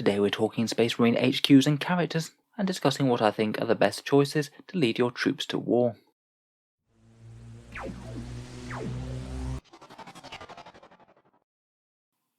Today we're talking Space Marine HQs and characters, and discussing what I think are the best choices to lead your troops to war.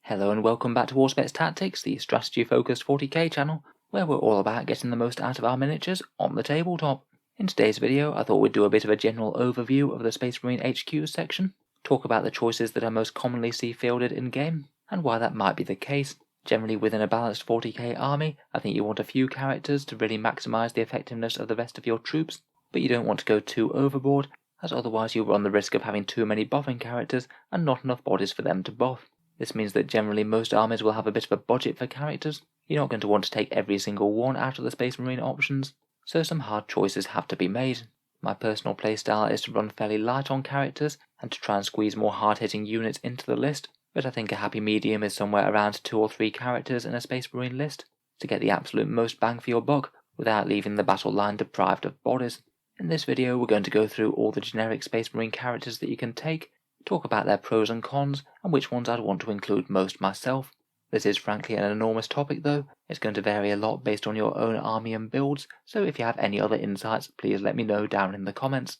Hello and welcome back to Auspex Tactics, the strategy-focused 40k channel, where we're all about getting the most out of our miniatures on the tabletop. In today's video, I thought we'd do a bit of a general overview of the Space Marine HQs section, talk about the choices that I most commonly see fielded in-game, and why that might be the case. Generally, within a balanced 40k army, I think you want a few characters to really maximise the effectiveness of the rest of your troops, but you don't want to go too overboard, as otherwise you'll run the risk of having too many buffing characters and not enough bodies for them to buff. This means that generally most armies will have a bit of a budget for characters. You're not going to want to take every single one out of the Space Marine options, so some hard choices have to be made. My personal playstyle is to run fairly light on characters and to try and squeeze more hard-hitting units into the list, but I think a happy medium is somewhere around 2 or 3 characters in a Space Marine list to get the absolute most bang for your buck without leaving the battle line deprived of bodies. In this video we're going to go through all the generic Space Marine characters that you can take, talk about their pros and cons and which ones I'd want to include most myself. This is frankly an enormous topic though, it's going to vary a lot based on your own army and builds, so if you have any other insights please let me know down in the comments.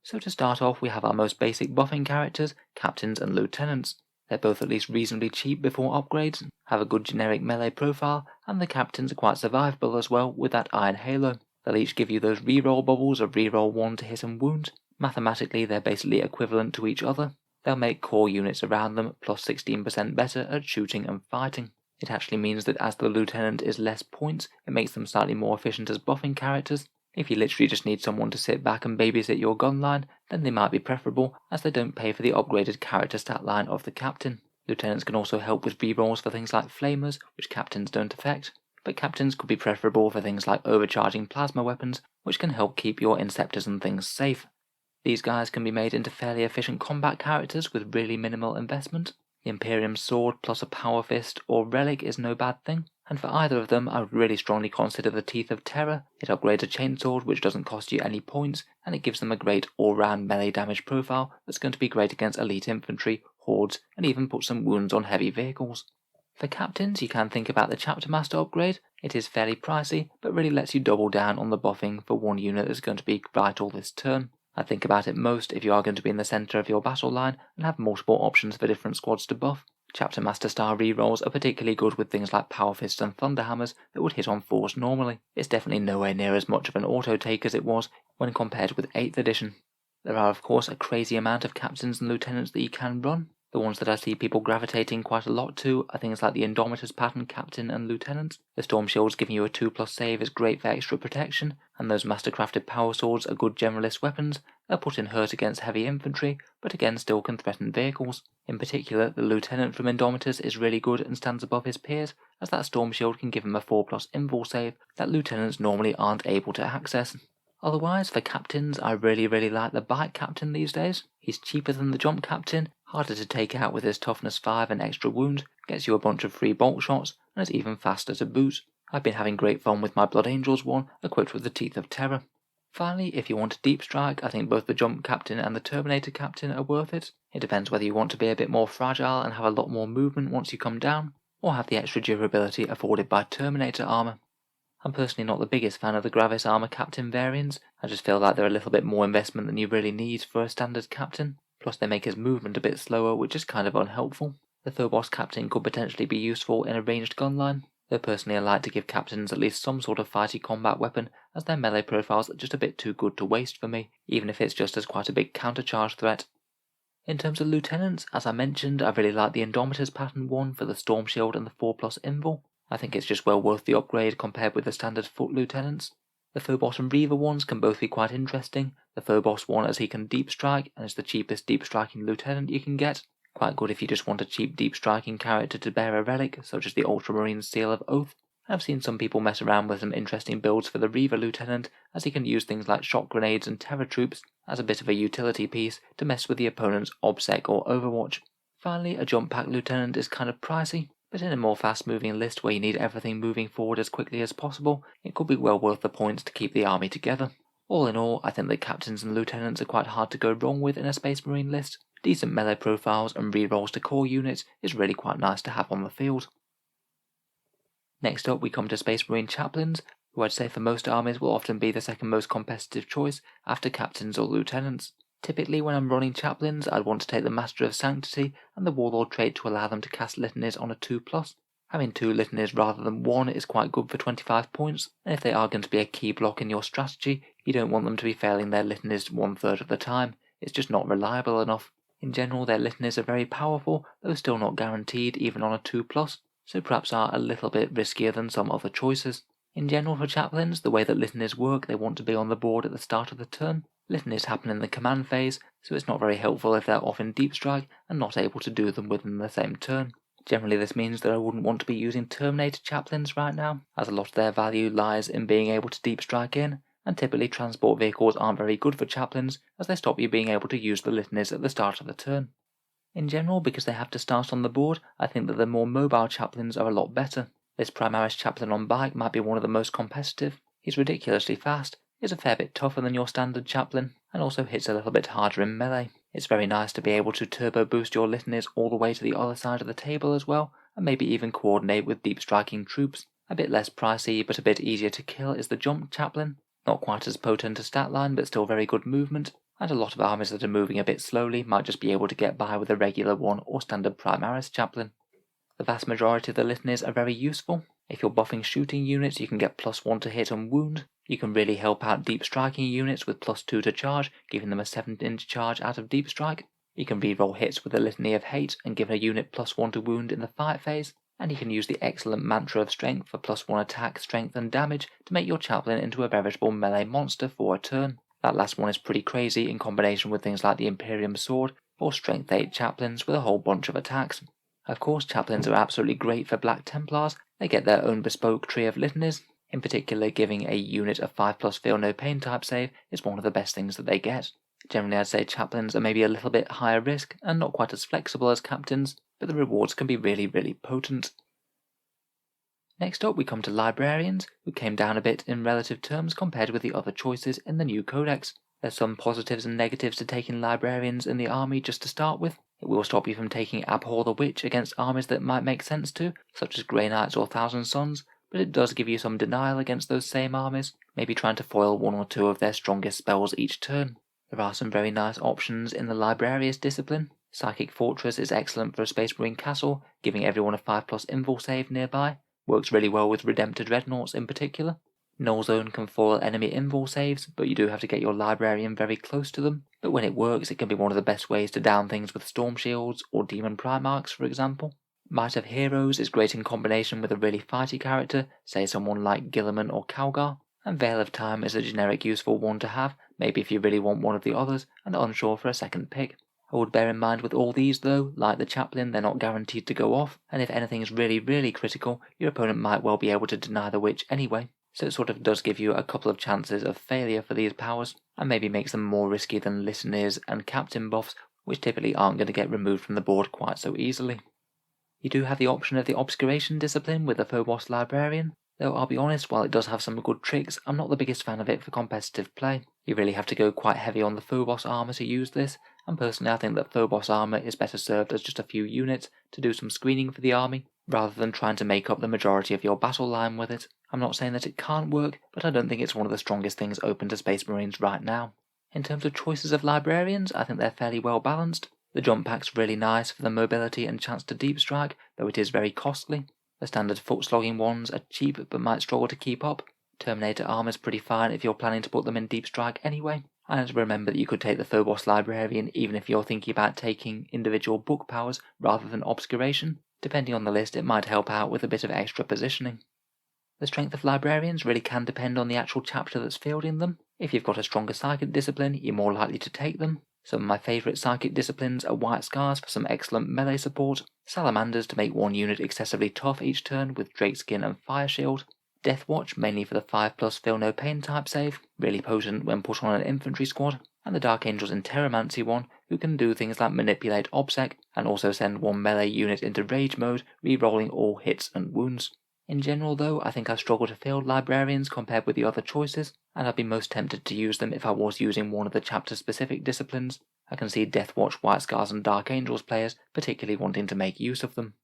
So to start off we have our most basic buffing characters, Captains and Lieutenants. They're both at least reasonably cheap before upgrades, have a good generic melee profile, and the Captains are quite survivable as well with that Iron Halo. They'll each give you those reroll bubbles of reroll 1 to hit and wound. Mathematically they're basically equivalent to each other. They'll make core units around them plus 16% better at shooting and fighting. It actually means that as the Lieutenant is less points, it makes them slightly more efficient as buffing characters. If you literally just need someone to sit back and babysit your gun line, then they might be preferable, as they don't pay for the upgraded character stat line of the Captain. Lieutenants can also help with rerolls for things like Flamers, which Captains don't affect, but Captains could be preferable for things like overcharging plasma weapons, which can help keep your Inceptors and things safe. These guys can be made into fairly efficient combat characters with really minimal investment. The Imperium Sword plus a Power Fist or Relic is no bad thing, and for either of them I would really strongly consider the Teeth of Terror. It upgrades a chainsword which doesn't cost you any points, and it gives them a great all-round melee damage profile that's going to be great against elite infantry, hordes, and even put some wounds on heavy vehicles. For Captains you can think about the Chapter Master upgrade. It is fairly pricey, but really lets you double down on the buffing for one unit that's going to be vital this turn. I think about it most if you are going to be in the centre of your battle line and have multiple options for different squads to buff. Chapter Master style rerolls are particularly good with things like Power Fists and Thunderhammers that would hit on 4s normally. It's definitely nowhere near as much of an auto take as it was when compared with 8th edition. There are of course a crazy amount of Captains and Lieutenants that you can run. The ones that I see people gravitating quite a lot to are things like the Indomitors pattern Captain and Lieutenant. The Storm Shields giving you a 2+ save is great for extra protection, and those mastercrafted power swords are good generalist weapons. They'll put in hurt against heavy infantry, but again still can threaten vehicles. In particular, the Lieutenant from Indomitors is really good and stands above his peers, as that Storm Shield can give him a 4+ invul save that Lieutenants normally aren't able to access. Otherwise, for Captains, I really like the Bike Captain these days. He's cheaper than the Jump Captain, harder to take out with his toughness 5 and extra wound, gets you a bunch of free bulk shots, and is even faster to boot. I've been having great fun with my Blood Angels one, equipped with the Teeth of Terror. Finally, if you want a deep strike, I think both the Jump Captain and the Terminator Captain are worth it. It depends whether you want to be a bit more fragile and have a lot more movement once you come down, or have the extra durability afforded by Terminator armour. I'm personally not the biggest fan of the Gravis Armour Captain variants. I just feel like they're a little bit more investment than you really need for a standard Captain. Plus they make his movement a bit slower, which is kind of unhelpful. The Phobos Captain could potentially be useful in a ranged gun line, though personally I like to give Captains at least some sort of fighty combat weapon, as their melee profiles are just a bit too good to waste for me, even if it's just as quite a big countercharge threat. In terms of Lieutenants, as I mentioned, I really like the Indomitors pattern one for the Storm Shield and the 4+ invul. I think it's just well worth the upgrade compared with the standard foot Lieutenants. The Phobos and Reaver ones can both be quite interesting. The Phobos one as he can deep strike and is the cheapest deep striking Lieutenant you can get. Quite good if you just want a cheap deep striking character to bear a relic, such as the Ultramarine Seal of Oath. I've seen some people mess around with some interesting builds for the Reaver Lieutenant, as he can use things like shock grenades and terror troops as a bit of a utility piece to mess with the opponent's OBSEC or Overwatch. Finally, a Jump Pack Lieutenant is kind of pricey, but in a more fast-moving list where you need everything moving forward as quickly as possible, it could be well worth the points to keep the army together. All in all, I think that Captains and Lieutenants are quite hard to go wrong with in a Space Marine list. Decent melee profiles and rerolls to core units is really quite nice to have on the field. Next up we come to Space Marine Chaplains, who I'd say for most armies will often be the second most competitive choice after Captains or Lieutenants. Typically when I'm running Chaplains, I'd want to take the Master of Sanctity and the Warlord trait to allow them to cast litanies on a 2+. Having 2 litanies rather than 1 is quite good for 25 points, and if they are going to be a key block in your strategy, you don't want them to be failing their litanies 1/3 of the time. It's just not reliable enough. In general, their litanies are very powerful, though still not guaranteed even on a 2+, so perhaps are a little bit riskier than some other choices. In general for Chaplains, the way that litanies work, they want to be on the board at the start of the turn. Litanies happen in the command phase, so it's not very helpful if they're off in deep strike and not able to do them within the same turn. Generally this means that I wouldn't want to be using Terminator Chaplains right now, as a lot of their value lies in being able to deep strike in, and typically transport vehicles aren't very good for Chaplains as they stop you being able to use the litanies at the start of the turn. In general, because they have to start on the board, I think that the more mobile Chaplains are a lot better. This Primaris Chaplain on bike might be one of the most competitive. He's ridiculously fast, is a fair bit tougher than your standard Chaplain, and also hits a little bit harder in melee. It's very nice to be able to turbo boost your litanies all the way to the other side of the table as well, and maybe even coordinate with deep striking troops. A bit less pricey but a bit easier to kill is the Jump Chaplain. Not quite as potent a stat line but still very good movement, and a lot of armies that are moving a bit slowly might just be able to get by with a regular 1 or standard Primaris Chaplain. The vast majority of the litanies are very useful. If you're buffing shooting units, you can get +1 to hit and wound. You can really help out deep striking units with +2 to charge, giving them a 7-inch charge out of deep strike. You can reroll hits with the Litany of Hate and give a unit +1 to wound in the fight phase. And you can use the excellent Mantra of Strength for +1 attack, strength and damage to make your Chaplain into a veritable melee monster for a turn. That last one is pretty crazy in combination with things like the Imperium Sword or Strength 8 Chaplains with a whole bunch of attacks. Of course, Chaplains are absolutely great for Black Templars. They get their own bespoke tree of litanies. In particular, giving a unit a 5+ Feel No Pain type save is one of the best things that they get. Generally, I'd say Chaplains are maybe a little bit higher risk and not quite as flexible as Captains, but the rewards can be really, really potent. Next up we come to Librarians, who came down a bit in relative terms compared with the other choices in the new codex. There's some positives and negatives to taking Librarians in the army just to start with. It will stop you from taking Abhor the Witch against armies that might make sense to, such as Grey Knights or Thousand Sons, but it does give you some denial against those same armies, maybe trying to foil 1 or 2 of their strongest spells each turn. There are some very nice options in the Librarius discipline. Psychic Fortress is excellent for a Space Marine castle, giving everyone a 5+ invul save nearby. Works really well with Redempted Dreadnoughts in particular. Null Zone can foil enemy invul saves, but you do have to get your Librarian very close to them. But when it works, it can be one of the best ways to down things with Storm Shields or Demon Primarchs, for example. Might of Heroes is great in combination with a really fighty character, say someone like Gilliman or Calgar. And Veil of Time is a generic useful one to have, maybe if you really want one of the others and are unsure for a second pick. I would bear in mind with all these though, like the Chaplain, they're not guaranteed to go off, and if anything is really, really critical, your opponent might well be able to deny the witch anyway. So it sort of does give you a couple of chances of failure for these powers, and maybe makes them more risky than Listeners and Captain buffs, which typically aren't going to get removed from the board quite so easily. You do have the option of the Obscuration discipline with the Phobos Librarian, though I'll be honest, while it does have some good tricks, I'm not the biggest fan of it for competitive play. You really have to go quite heavy on the Phobos armor to use this, and personally I think that Phobos armor is better served as just a few units to do some screening for the army, rather than trying to make up the majority of your battle line with it. I'm not saying that it can't work, but I don't think it's one of the strongest things open to Space Marines right now. In terms of choices of Librarians, I think they're fairly well balanced. The jump pack's really nice for the mobility and chance to deep strike, though it is very costly. The standard foot slogging ones are cheap but might struggle to keep up. Terminator armor's pretty fine if you're planning to put them in deep strike anyway. And remember that you could take the Phobos Librarian even if you're thinking about taking individual book powers rather than obscuration. Depending on the list, it might help out with a bit of extra positioning. The strength of Librarians really can depend on the actual chapter that's fielding them. If you've got a stronger psychic discipline, you're more likely to take them. Some of my favourite psychic disciplines are White Scars for some excellent melee support, Salamanders to make one unit excessively tough each turn with Drakeskin and Fire Shield, Deathwatch mainly for the 5+ Feel No Pain type save, really potent when put on an infantry squad, and the Dark Angels in Terramancy one, who can do things like manipulate Obsec and also send one melee unit into rage mode, re-rolling all hits and wounds. In general though, I think I struggle to field Librarians compared with the other choices, and I'd be most tempted to use them if I was using one of the chapter specific disciplines. I can see Deathwatch, White Scars and Dark Angels players particularly wanting to make use of them.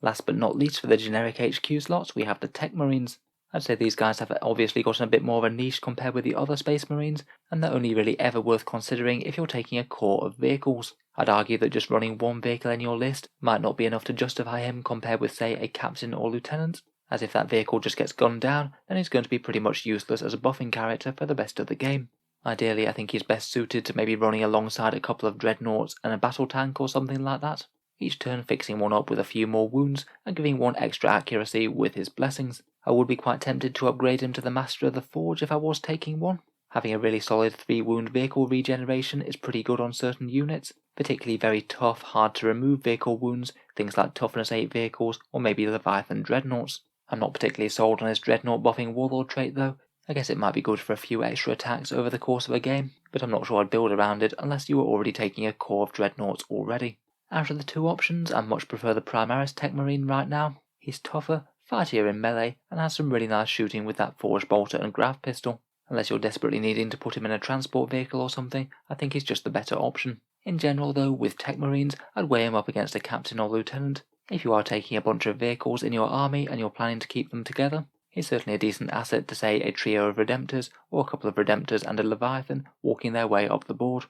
Last but not least, for the generic HQ slots, we have the Techmarines. I'd say these guys have obviously gotten a bit more of a niche compared with the other Space Marines, and they're only really ever worth considering if you're taking a core of vehicles. I'd argue that just running one vehicle in your list might not be enough to justify him compared with, say, a captain or lieutenant, as if that vehicle just gets gunned down, then he's going to be pretty much useless as a buffing character for the rest of the game. Ideally, I think he's best suited to maybe running alongside a couple of dreadnoughts and a battle tank or something like that, each turn fixing one up with a few more wounds and giving one extra accuracy with his blessings. I would be quite tempted to upgrade him to the Master of the Forge if I was taking one. Having a really solid 3 wound vehicle regeneration is pretty good on certain units, particularly very tough, hard to remove vehicle wounds, things like Toughness 8 vehicles or maybe Leviathan Dreadnoughts. I'm not particularly sold on his Dreadnought buffing Warlord trait though. I guess it might be good for a few extra attacks over the course of a game, but I'm not sure I'd build around it unless you were already taking a core of Dreadnoughts already. Out of the two options, I much prefer the Primaris Techmarine right now. He's tougher, fightier in melee, and has some really nice shooting with that Forge Bolter and Grav Pistol. Unless you're desperately needing to put him in a transport vehicle or something, I think he's just the better option. In general though, with Techmarines, I'd weigh him up against a captain or lieutenant. If you are taking a bunch of vehicles in your army and you're planning to keep them together, he's certainly a decent asset to, say, a trio of Redemptors or a couple of Redemptors and a Leviathan walking their way up the board.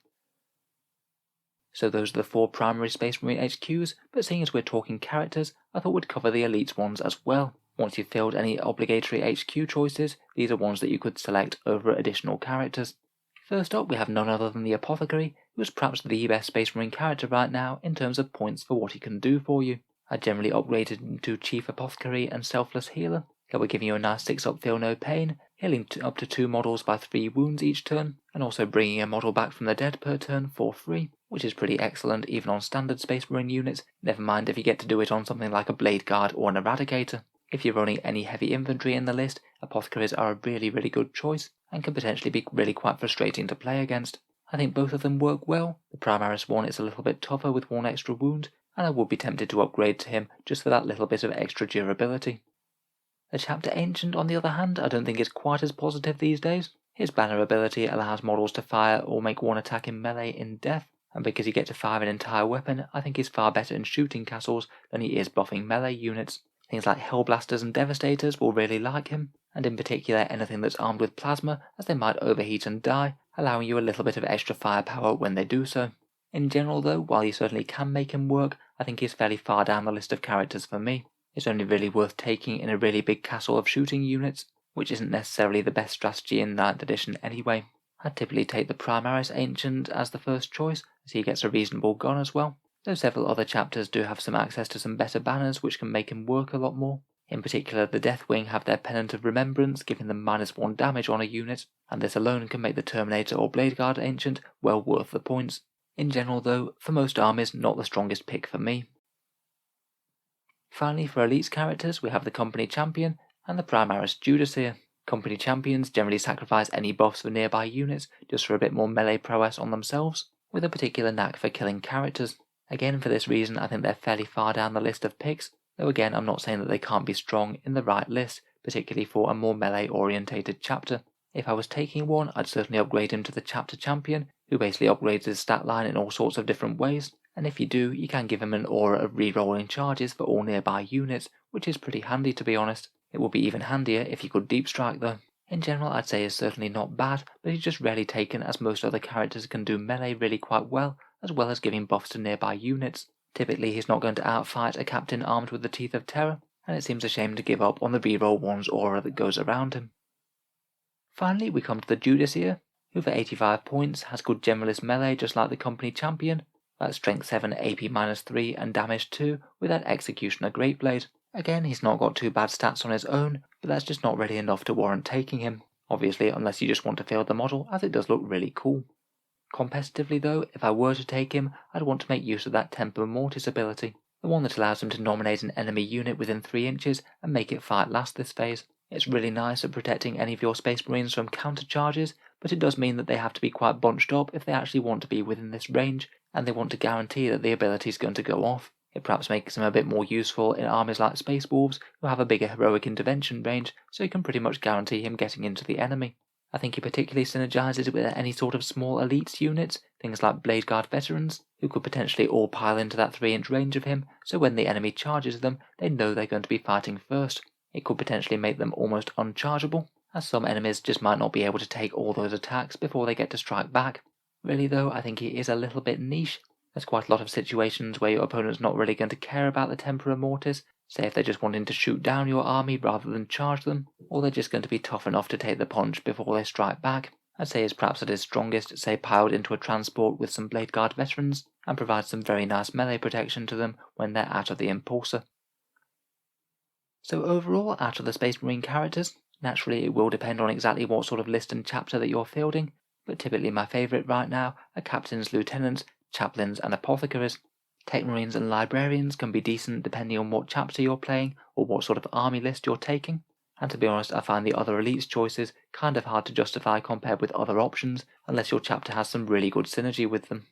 So those are the 4 primary Space Marine HQs, but seeing as we're talking characters, I thought we'd cover the elites ones as well. Once you've filled any obligatory HQ choices, these are ones that you could select over additional characters. First up, we have none other than the Apothecary, who is perhaps the best Space Marine character right now in terms of points for what he can do for you. I generally upgraded him to Chief Apothecary and Selfless Healer. That will give you a nice 6-up Feel No Pain, healing up to 2 models by 3 wounds each turn, and also bringing a model back from the dead per turn for free, which is pretty excellent even on standard Space Marine units, never mind if you get to do it on something like a Blade Guard or an Eradicator. If you're running any heavy infantry in the list, Apothecaries are a really good choice, and can potentially be really quite frustrating to play against. I think both of them work well. The Primaris one is a little bit tougher with 1 extra wound, and I would be tempted to upgrade to him just for that little bit of extra durability. The Chapter Ancient, on the other hand, I don't think is quite as positive these days. His banner ability allows models to fire or make 1 attack in melee in death, and because you get to fire an entire weapon, I think he's far better in shooting castles than he is buffing melee units. Things like Hellblasters and Devastators will really like him, and in particular anything that's armed with plasma, as they might overheat and die, allowing you a little bit of extra firepower when they do so. In general though, while you certainly can make him work, I think he's fairly far down the list of characters for me. It's only really worth taking in a really big castle of shooting units, which isn't necessarily the best strategy in 9th edition anyway. I'd typically take the Primaris Ancient as the first choice, as he gets a reasonable gun as well, though several other chapters do have some access to some better banners which can make him work a lot more. In particular, the Deathwing have their Pennant of Remembrance, giving them -1 damage on a unit, and this alone can make the Terminator or Blade Guard Ancient well worth the points. In general though, for most armies, not the strongest pick for me. Finally, for elites characters, we have the Company Champion and the Primaris Judiceer. Company Champions generally sacrifice any buffs for nearby units just for a bit more melee prowess on themselves, with a particular knack for killing characters. Again, for this reason, I think they're fairly far down the list of picks, though again, I'm not saying that they can't be strong in the right list, particularly for a more melee-orientated chapter. If I was taking one, I'd certainly upgrade him to the Chapter Champion, who basically upgrades his stat line in all sorts of different ways, and if you do, you can give him an aura of re-rolling charges for all nearby units, which is pretty handy to be honest. It would be even handier if you could deep strike though. In general, I'd say he's certainly not bad, but he's just rarely taken as most other characters can do melee really quite well, as well as giving buffs to nearby units. Typically he's not going to outfight a captain armed with the Teeth of Terror, and it seems a shame to give up on the reroll 1's aura that goes around him. Finally, we come to the Judiceer, who for 85 points has good generalist melee just like the Company Champion, that's strength 7, AP -3 and damage 2 with that Executioner Greatblade. Again, he's not got too bad stats on his own, but that's just not really enough to warrant taking him. Obviously, unless you just want to field the model, as it does look really cool. Competitively though, if I were to take him, I'd want to make use of that Temper Mortis ability, the one that allows him to nominate an enemy unit within 3 inches and make it fight last this phase. It's really nice at protecting any of your Space Marines from counter charges, but it does mean that they have to be quite bunched up if they actually want to be within this range, and they want to guarantee that the ability is going to go off. It perhaps makes them a bit more useful in armies like Space Wolves, who have a bigger heroic intervention range, so you can pretty much guarantee him getting into the enemy. I think he particularly synergizes with any sort of small elites units, things like Blade Guard veterans, who could potentially all pile into that 3-inch range of him, so when the enemy charges them, they know they're going to be fighting first. It could potentially make them almost unchargeable, as some enemies just might not be able to take all those attacks before they get to strike back. Really though, I think he is a little bit niche. There's quite a lot of situations where your opponent's not really going to care about the Tempora Mortis, say if they're just wanting to shoot down your army rather than charge them, or they're just going to be tough enough to take the punch before they strike back. I'd say is perhaps at his strongest, say piled into a transport with some Blade Guard veterans, and provides some very nice melee protection to them when they're out of the Impulsor. So overall, out of the Space Marine characters, naturally it will depend on exactly what sort of list and chapter that you're fielding, but typically my favourite right now are Captains, Lieutenants, Chaplains and Apothecaries. Techmarines and Librarians can be decent depending on what chapter you're playing or what sort of army list you're taking, and to be honest I find the other elites choices kind of hard to justify compared with other options unless your chapter has some really good synergy with them.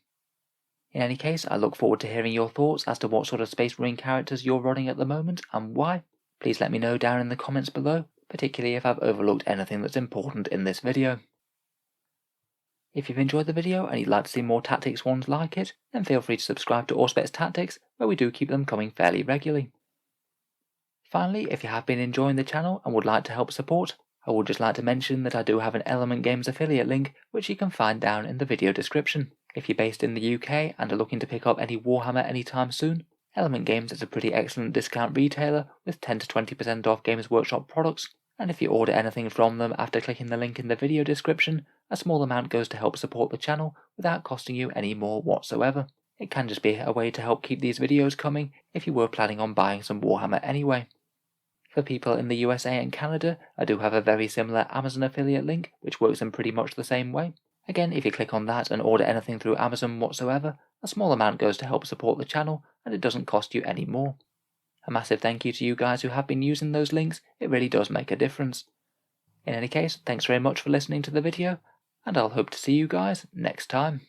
In any case, I look forward to hearing your thoughts as to what sort of Space Marine characters you're running at the moment and why. Please let me know down in the comments below, particularly if I've overlooked anything that's important in this video. If you've enjoyed the video and you'd like to see more tactics ones like it, then feel free to subscribe to Auspex Tactics, where we do keep them coming fairly regularly. Finally, if you have been enjoying the channel and would like to help support, I would just like to mention that I do have an Element Games affiliate link which you can find down in the video description. If you're based in the UK and are looking to pick up any Warhammer anytime soon, Element Games is a pretty excellent discount retailer with 10 to 20% off Games Workshop products, and if you order anything from them after clicking the link in the video description, a small amount goes to help support the channel without costing you any more whatsoever. It can just be a way to help keep these videos coming if you were planning on buying some Warhammer anyway. For people in the USA and Canada, I do have a very similar Amazon affiliate link which works in pretty much the same way. Again, if you click on that and order anything through Amazon whatsoever, a small amount goes to help support the channel and it doesn't cost you any more. A massive thank you to you guys who have been using those links, it really does make a difference. In any case, thanks very much for listening to the video, and I'll hope to see you guys next time.